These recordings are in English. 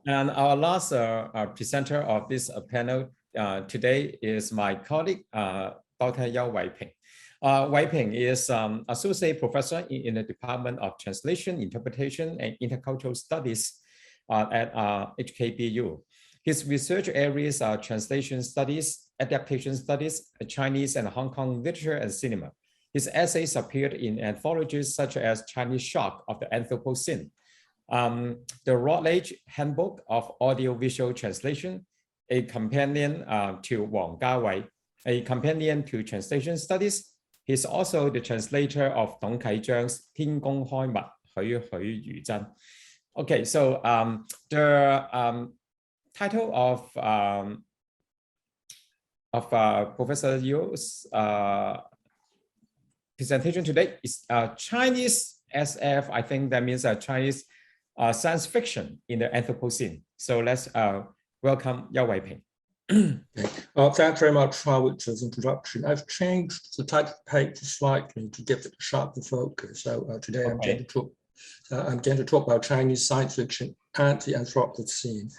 And our last presenter of this panel today is my colleague, Dr. Yau Wai-ping. Wai-ping is Associate Professor in the Department of Translation, Interpretation, and Intercultural Studies at HKBU. His research areas are translation studies, adaptation studies, Chinese and Hong Kong literature and cinema. His essays appeared in anthologies such as Chinese Shock of the Anthropocene, the Routledge Handbook of Audiovisual Translation, a companion to Wang Gawei, a companion to translation studies. He's also the translator of Dong Kaizhang's 天公開密，栩栩如真. Okay, so the title of Professor Yau's presentation today is Chinese SF. I think that means Chinese science fiction in the Anthropocene. So let's welcome Yau Wai-ping. Thanks very much, Howard, for the introduction. I've changed the title page slightly to give it a sharper focus. So today I'm going to talk about Chinese science fiction and the Anthropocene.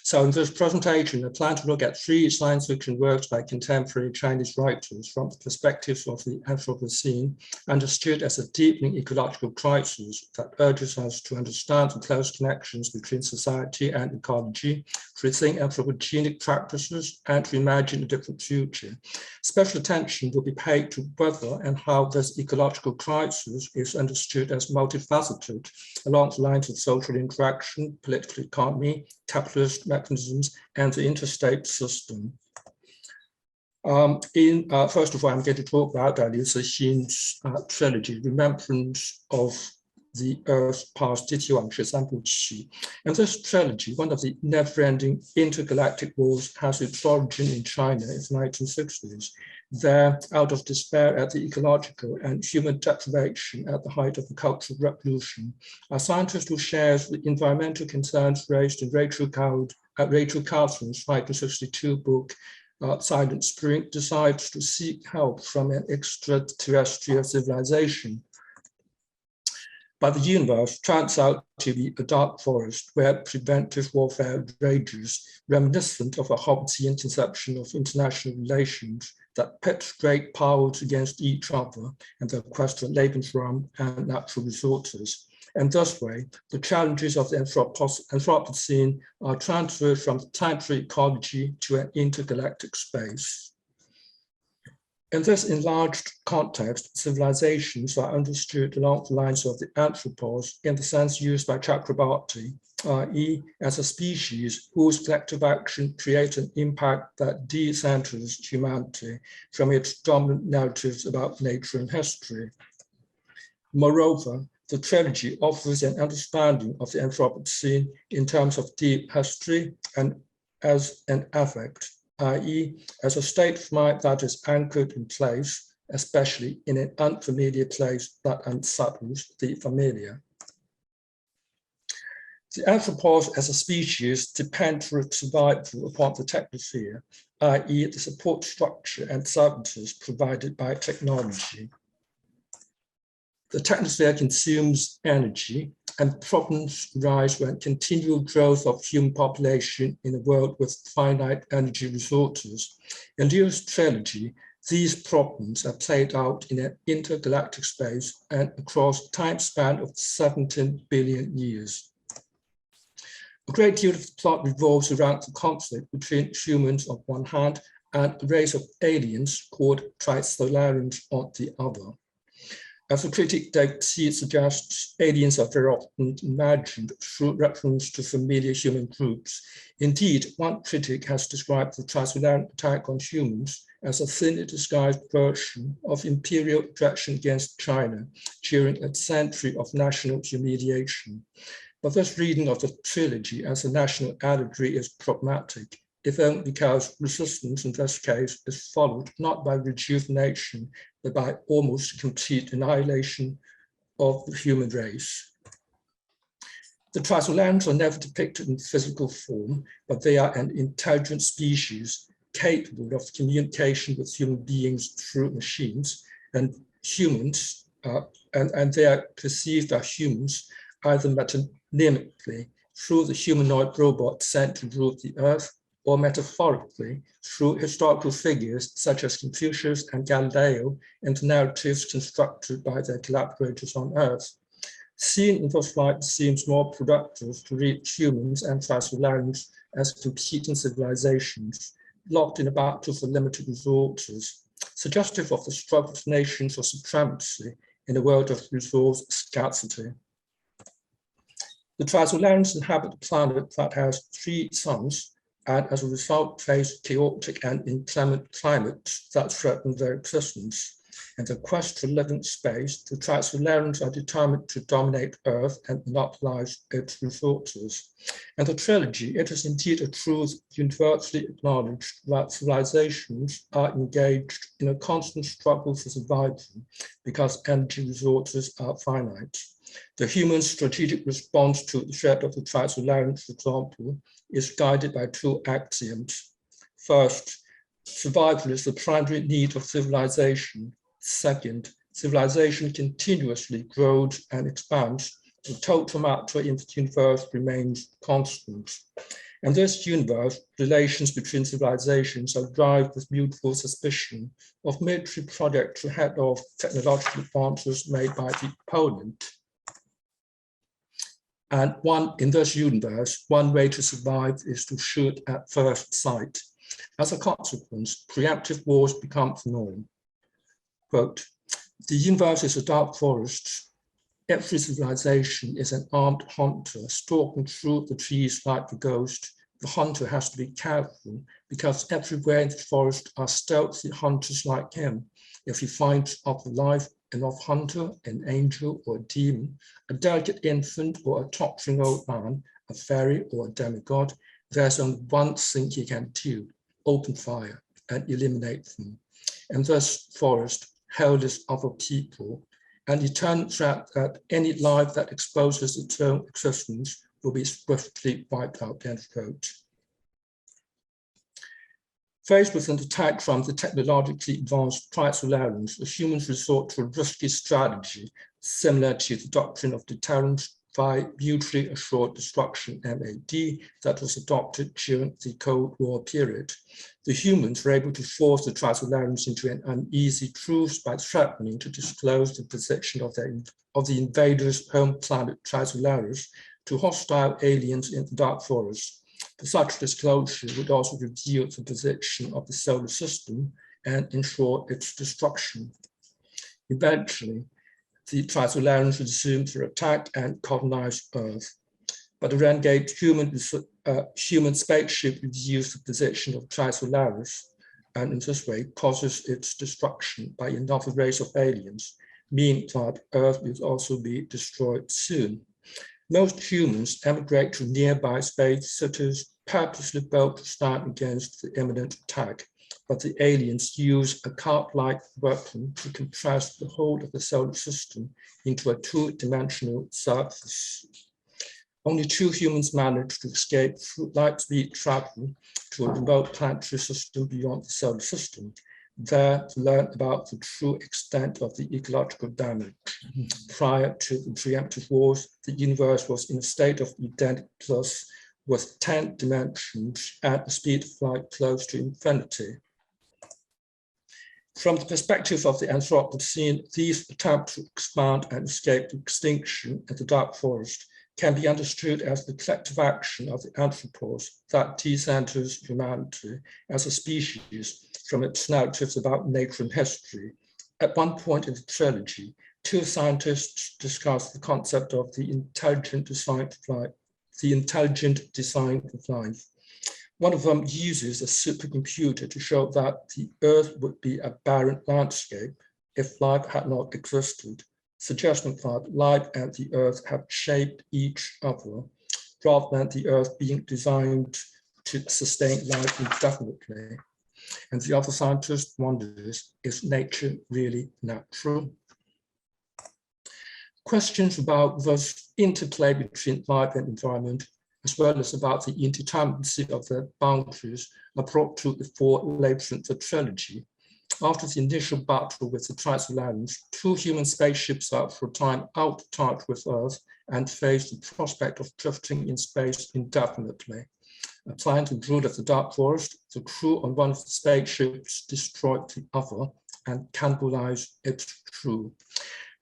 So in this presentation, I plan to look at 3 science fiction works by contemporary Chinese writers from the perspectives of the Anthropocene, understood as a deepening ecological crisis that urges us to understand the close connections between society and ecology, to rethink anthropogenic practices, and to imagine a different future. Special attention will be paid to whether and how this ecological crisis is understood as multifaceted along the lines of social interaction, political economy, capitalist mechanisms, and the interstate system. First of all, I'm going to talk about Liu Cixin's trilogy, Remembrance of the Earth's Past, 地球往事三部曲. And this trilogy, one of the never-ending intergalactic wars, has its origin in China in the 1960s. There, out of despair at the ecological and human deprivation at the height of the Cultural Revolution, a scientist who shares the environmental concerns raised in Rachel Carson's 1962 book, Silent Spring, decides to seek help from an extraterrestrial civilization. But the universe turns out to be a dark forest where preventive warfare rages, reminiscent of a Hobbesian conception of international relations that pits great powers against each other and the quest for lebensraum and natural resources. And thus way, the challenges of the Anthropocene are transferred from the time-free ecology to an intergalactic space. In this enlarged context, civilizations are understood along the lines of the anthropos in the sense used by Chakrabarty, i.e. as a species whose collective action creates an impact that decenters humanity from its dominant narratives about nature and history. Moreover, the trilogy offers an understanding of the Anthropocene in terms of deep history and as an affect, i.e. as a state of mind that is anchored in place, especially in an unfamiliar place that unsettles the familiar. The anthropos as a species depend for its survival upon the technosphere, i.e. the support structure and services provided by technology. The technosphere consumes energy, and problems arise when continual growth of human population in a world with finite energy resources. In Liu's trilogy, these problems are played out in an intergalactic space and across a time span of 17 billion years. A great deal of the plot revolves around the conflict between humans on one hand and a race of aliens called trisolarans on the other. As the critic David C. suggests, aliens are very often imagined through reference to familiar human groups. Indeed, one critic has described the Trisolaran attack on humans as a thinly disguised version of imperial aggression against China during a century of national humiliation. But this reading of the trilogy as a national allegory is problematic, if only because resistance in this case is followed not by rejuvenation, but by almost complete annihilation of the human race. The Trisolarans are never depicted in physical form, but they are an intelligent species capable of communication with human beings through machines, and humans, and they are perceived as humans either metonymically through the humanoid robot sent to rule the earth, or metaphorically through historical figures such as Confucius and Galileo and the narratives constructed by their collaborators on earth. Seen in this light, it seems more productive to read humans and Trisolarians as competing civilizations, locked in a battle for limited resources, suggestive of the struggle of nations for supremacy in a world of resource scarcity. The Trisolarians inhabit a planet that has 3 suns, and as a result face chaotic and inclement climates that threaten their existence. In the quest to live in space, the Trisolarians are determined to dominate Earth and monopolize its resources. In the trilogy, it is indeed a truth universally acknowledged that civilizations are engaged in a constant struggle for survival because energy resources are finite. The human strategic response to the threat of the Trisolarians, for example, is guided by 2 axioms. First, survival is the primary need of civilization. Second, civilization continuously grows and expands. The total matter in the universe remains constant. In this universe, relations between civilizations are driven with mutual suspicion of military projects ahead of technological advances made by the opponent. And in this universe, one way to survive is to shoot at first sight. As a consequence, preemptive wars become the norm. Quote, the universe is a dark forest. Every civilization is an armed hunter stalking through the trees like a ghost. The hunter has to be careful because everywhere in the forest are stealthy hunters like him. If he finds of life, an off-hunter, an angel or a demon, a delicate infant or a tottering old man, a fairy or a demigod, there's only one thing he can do, open fire and eliminate them. In this forest, held is other people, and eternal threat that any life that exposes its own existence will be swiftly wiped out, end quote. Faced with an attack from the technologically advanced Trisolarians, the humans resort to a risky strategy similar to the doctrine of deterrence by mutually assured destruction, MAD, that was adopted during the Cold War period. The humans were able to force the Trisolarians into an uneasy truce by threatening to disclose the position of the invaders' home planet Trisolaris to hostile aliens in the dark forest. Such disclosure would also reveal the position of the solar system and ensure its destruction. Eventually, the Trisolarians resumed their attack and colonized Earth. But the renegade human spaceship reveals the position of Trisolaris, and in this way causes its destruction by another race of aliens, meaning that Earth will also be destroyed soon. Most humans emigrate to nearby space cities, purposely built to stand against the imminent attack, but the aliens use a cart-like weapon to compress the whole of the solar system into a 2-dimensional surface. Only 2 humans manage to escape through light-speed travel to a remote planetary system beyond the solar system, there to learn about the true extent of the ecological damage. Prior to the preemptive wars, the universe was in a state of Edenic plus with 10 dimensions at a speed of light close to infinity. From the perspective of the Anthropocene, these attempts to expand and escape extinction in the dark forest can be understood as the collective action of the anthropos that decenters humanity as a species from its narratives about nature and history. At one point in the trilogy, 2 scientists discuss the concept of the intelligent design of life. One of them uses a supercomputer to show that the Earth would be a barren landscape if life had not existed, suggesting that life and the Earth have shaped each other, rather than the Earth being designed to sustain life indefinitely. And the other scientist wonders, is nature really natural? Questions about this interplay between life and environment, as well as about the indeterminacy of their boundaries, are brought to the fore later in the trilogy. After the initial battle with the Trilogy, 2 human spaceships are for a time out of touch with Earth and face the prospect of drifting in space indefinitely. Applying the rule of the dark forest, the crew on one of the spaceships destroyed the other and cannibalized its crew.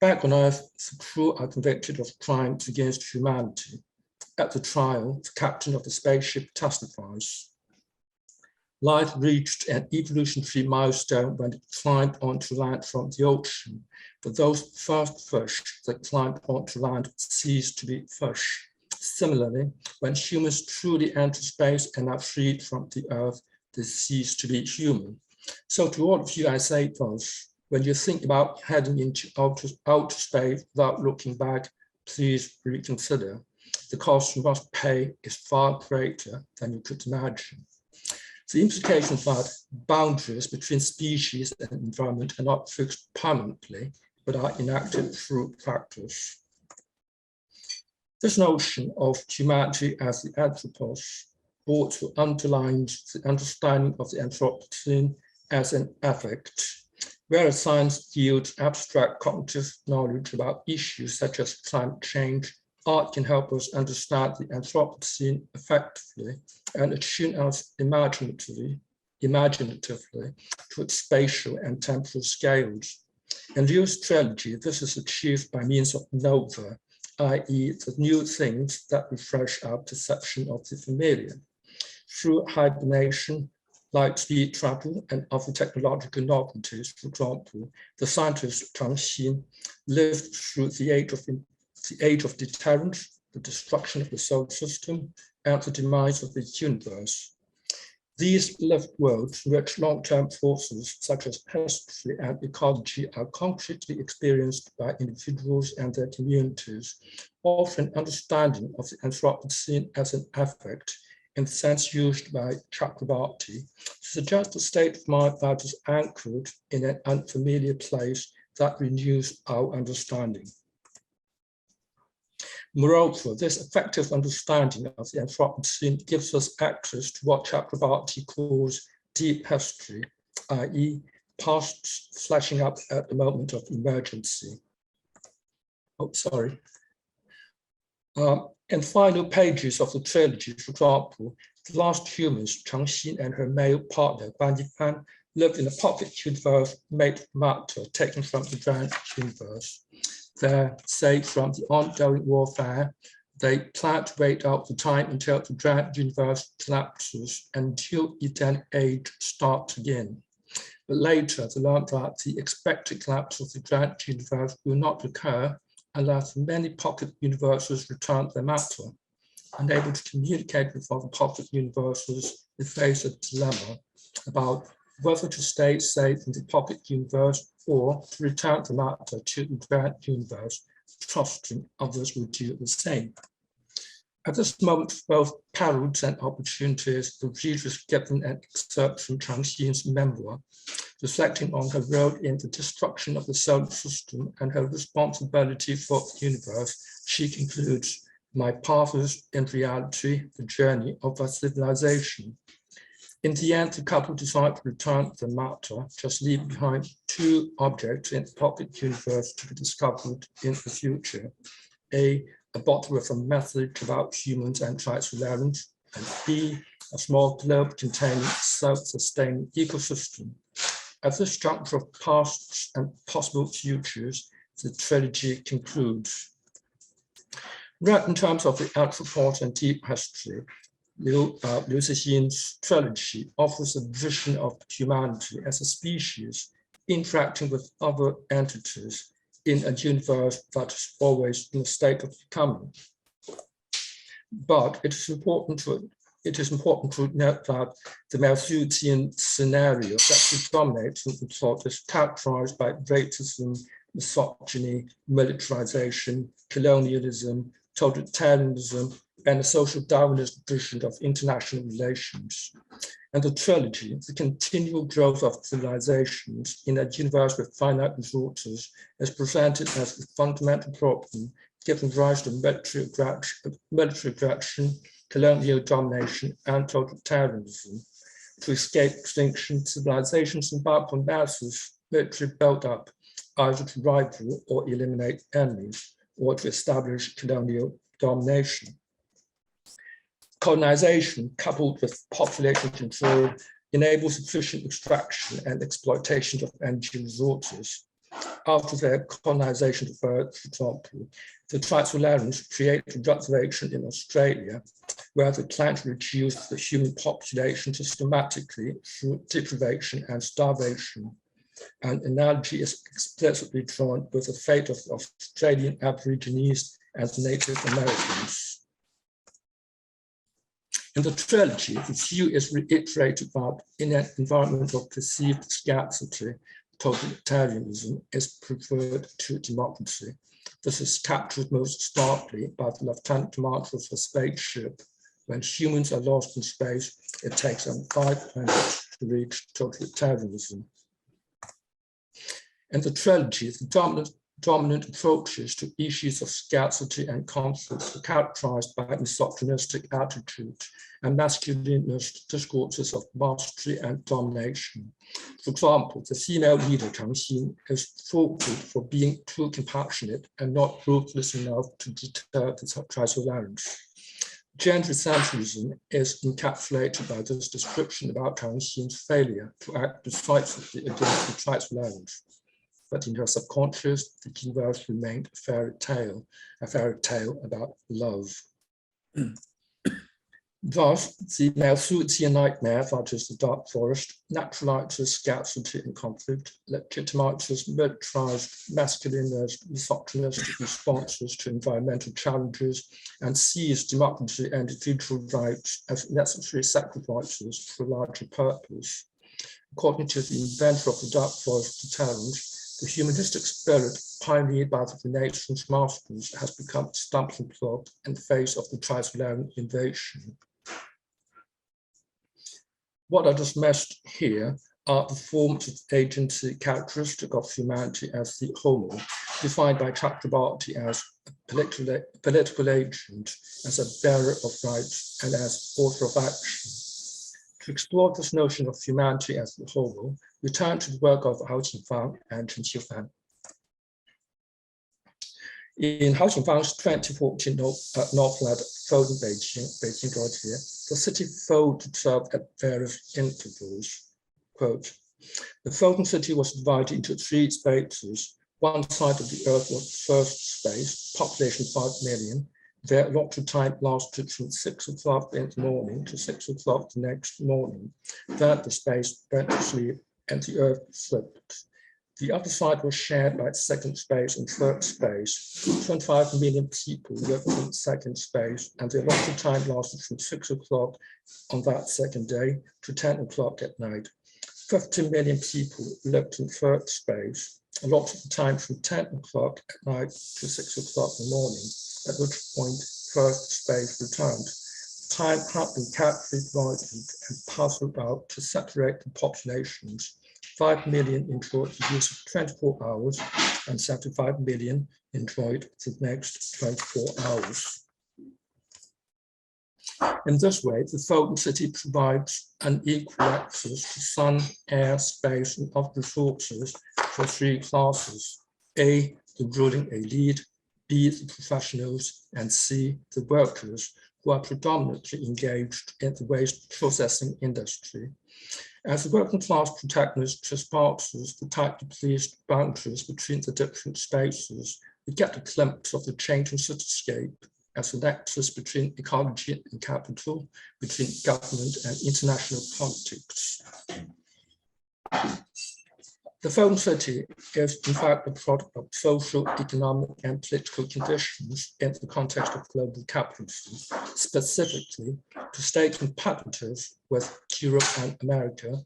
Back on Earth, the crew are convicted of crimes against humanity. At the trial, the captain of the spaceship testifies. Life reached an evolutionary milestone when it climbed onto land from the ocean, but those first fish that climbed onto land ceased to be fish. Similarly, when humans truly enter space and are freed from the Earth, they cease to be human. So to all of you, I say thus, when you think about heading into outer space without looking back, please reconsider. The cost you must pay is far greater than you could imagine. The implication that boundaries between species and environment are not fixed permanently, but are enacted through practice. This notion of humanity as the anthropos also underlines the understanding of the Anthropocene as an affect, whereas science yields abstract cognitive knowledge about issues such as climate change. Art can help us understand the Anthropocene effectively and attune us imaginatively to its spatial and temporal scales. In Liu's trilogy, this is achieved by means of nova, i.e. the new things that refresh our perception of the familiar. Through hibernation, light speed travel, and other technological novelties, for example, the scientist Chen Qiufan lived through the age of deterrence, the destruction of the solar system, and the demise of the universe. These lived worlds, in which long-term forces such as history and ecology are concretely experienced by individuals and their communities, offer an understanding of the Anthropocene as an affect, in the sense used by Chakrabarty, suggests a state of mind that is anchored in an unfamiliar place that renews our understanding. Moreover, this effective understanding of the Anthropocene gives us access to what Chakrabarty calls deep history, i.e. past flashing up at the moment of emergency. In final pages of the trilogy, for example, the last humans, Chen Qiufan and her male partner, Wai-ping Yau, lived in a pocket universe made of matter taken from the giant universe. There, saved from the ongoing warfare, they plan to wait out the time until the giant universe collapses and until Eden Age starts again. But later, they learned that the expected collapse of the giant universe will not occur unless many pocket universes return their matter. Unable to communicate with other pocket universes, they face a dilemma about whether to stay safe in the pocket universe or to return the matter to the giant universe, trusting others will do the same. At this moment of both perils and opportunities, the reader is given an excerpt from Chen Qiufan's memoir, reflecting on her role in the destruction of the solar system and her responsibility for the universe. She concludes, "My path is, in reality, the journey of a civilization." In the end, the couple decide to return the matter, just leaving behind 2 objects in the pocket universe to be discovered in the future. A bottle with a message about humans and trilogy, and B, a small globe containing self-sustaining ecosystem. At this juncture of pasts and possible futures, the trilogy concludes. Read in terms of the Anthropocene and deep history, Liu Cixin's trilogy offers a vision of humanity as a species interacting with other entities in a universe that is always in a state of becoming. But it is important to note that the Malthusian scenario that predominates in the plot is characterized by racism, misogyny, militarization, colonialism, totalitarianism, and a social Darwinist vision of international relations. And the trilogy, the continual growth of civilizations in a universe with finite resources, is presented as the fundamental problem giving rise to military aggression, colonial domination, and totalitarianism. To escape extinction, civilizations embark on massive military build-up, either to rival or eliminate enemies, or to establish colonial domination. Colonization, coupled with population control, enables efficient extraction and exploitation of energy resources. After their colonization of Earth, for example, the Trisolarans create a reservation in Australia, where they plan to reduce the human population systematically through deprivation and starvation. An analogy is explicitly drawn with the fate of Australian Aborigines and Native Americans. In the trilogy, the view is reiterated that in an environment of perceived scarcity, totalitarianism is preferred to democracy. This is captured most starkly by the lieutenant commander of a spaceship. When humans are lost in space, it takes them 5 planets to reach totalitarianism. In the trilogy, the dominant approaches to issues of scarcity and conflict are characterized by misogynistic attitudes and masculinist discourses of mastery and domination. For example, the female leader, Chen Qiufan, is faulted for being too compassionate and not ruthless enough to deter the Trisolarans. Gender centrism is encapsulated by this description about Chen Qiufan's failure to act decisively against the Trisolarans. But in her subconscious, the universe remained a fairy tale about love. Thus, the Malthusian nightmare, that is the dark forest, naturalizes scarcity and conflict, legitimizes militarized, masculinist, misogynistic responses to environmental challenges, and sees democracy and individual rights as necessary sacrifices for a larger purpose. According to the inventor of the dark forest deterrent, the humanistic spirit pioneered by the Renaissance masters has become a stumbling block in the face of the Trisolaran invasion. What I just mentioned here are the forms of agency characteristic of humanity as the homo, defined by Chakrabarty as a political agent, as a bearer of rights, and as author of action. To explore this notion of humanity as the homo, we turn to the work of Hao Jingfang and Chen Qiufan. In Hao Jingfang's 2014 novel Folding Beijing, Georgia, the city folded itself at various intervals. Quote, the folding city was divided into 3 spaces. One side of the earth was the first space, population 5 million. Their allotted time lasted from 6 o'clock in the morning to 6 o'clock the next morning. Then the space went to sleep and the earth slipped. The other side was shared by second space and third space. 25 million people lived in second space, and the allotted time lasted from 6 o'clock on that second day to 10 o'clock at night. 50 million people lived in third space, allotted the time from 10 o'clock at night to 6 o'clock in the morning, at which point first space returned. Time had been carefully divided and parceled out to separate the populations. 5 million enjoyed the use of 24 hours and 75 million enjoyed the next 24 hours. In this way, the folding city provides unequal access to sun, air, space, and other resources for 3 classes: A, the ruling elite, B, the professionals, and C, the workers, who are predominantly engaged in the waste processing industry. As the working class protagonist trespasses the tightly policed boundaries between the different spaces, we get a glimpse of the changing cityscape as a nexus between ecology and capital, between government and international politics. The folding city is, in fact, a product of social, economic, and political conditions in the context of global capitalism, specifically to stay competitive with Europe and America.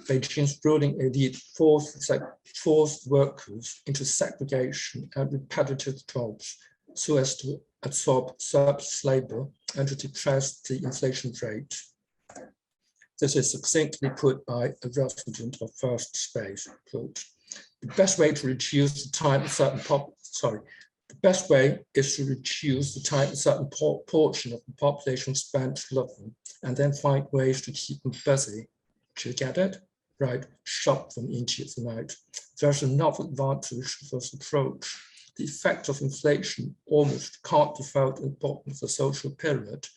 Beijing's ruling elite forced workers into segregation and repetitive jobs so as to absorb surplus labor and to depress the inflation rate. This is succinctly put by a resident of first space. Quote, the best way to reduce the time a certain portion of the population spends living, and then find ways to keep them busy. Do you get it? Right, shock them into the night. There's another advantage of this approach. The effect of inflation almost can't be felt in the social period.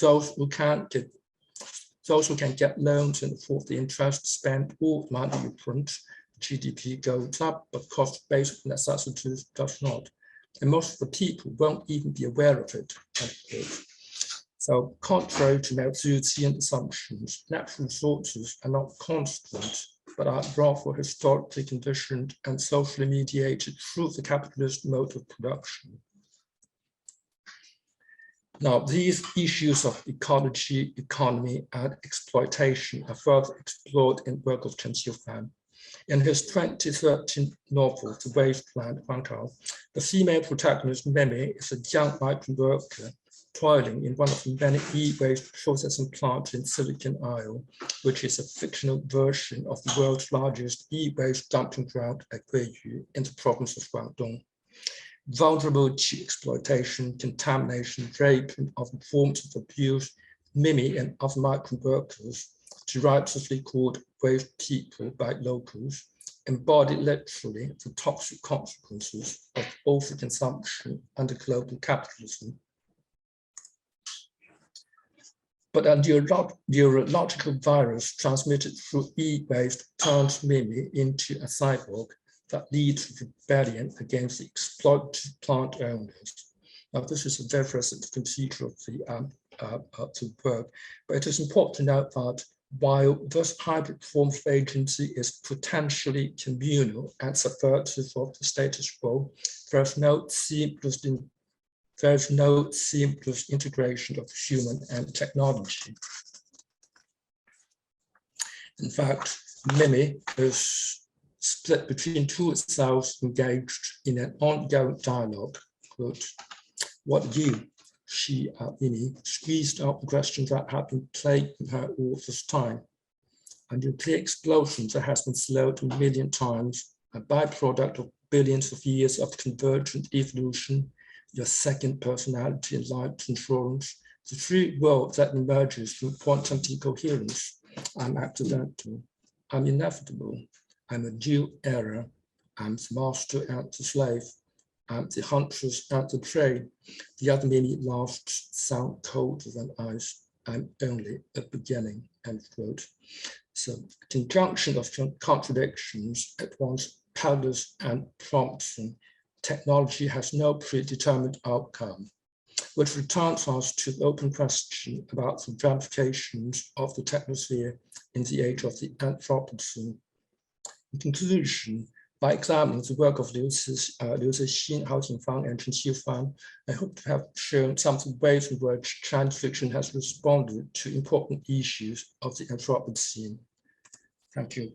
Those who can get loans and afford the interest spend all the money you print. GDP goes up, but cost of basic necessities does not. And most of the people won't even be aware of it. So contrary to Malthusian assumptions, natural resources are not constant, but are rather historically conditioned and socially mediated through the capitalist mode of production. Now, these issues of ecology, economy, and exploitation are further explored in the work of Chen Qiufan. In his 2013 novel, The Wasteland, the female protagonist, Mimi, is a young migrant worker toiling in one of the many e-waste processing plants in Silicon Isle, which is a fictional version of the world's largest e-waste dumping ground at Guiyu in the province of Guangdong. Vulnerable to exploitation, contamination, rape, and other forms of abuse, Mimi and other migrant workers, derisively called waste people by locals, embody literally the toxic consequences of overconsumption under global capitalism. But a neurological virus transmitted through e-waste turns Mimi into a cyborg that leads to rebellion against the exploited plant owners. Now, this is a very significant feature of the work, but it is important to note that while this hybrid form of agency is potentially communal and subversive of the status quo, there's no seamless integration of human and technology. In fact, Mimi is split between two selves engaged in an ongoing dialogue. Quote, what you, she, Mimi, squeezed out the questions that have been plaguing her all this time. A nuclear explosion that has been slowed a million times, a byproduct of billions of years of convergent evolution, your second personality in life insurance, the free world that emerges from quantum decoherence. I'm accidental, I'm inevitable, I'm a new era, I'm the master and the slave, I'm the huntress and the prey. The other Mimi laughs sound colder than ice, I'm only a beginning, end quote. So conjunction of contradictions at once perilous and promising. Technology has no predetermined outcome, which returns us to the open question about the ramifications of the technosphere in the age of the Anthropocene. In conclusion, by examining the work of Liu Cixin, Hao Jingfang, and Chen Qiufan, I hope to have shown some of the ways in which Chinese fiction has responded to important issues of the Anthropocene. Thank you.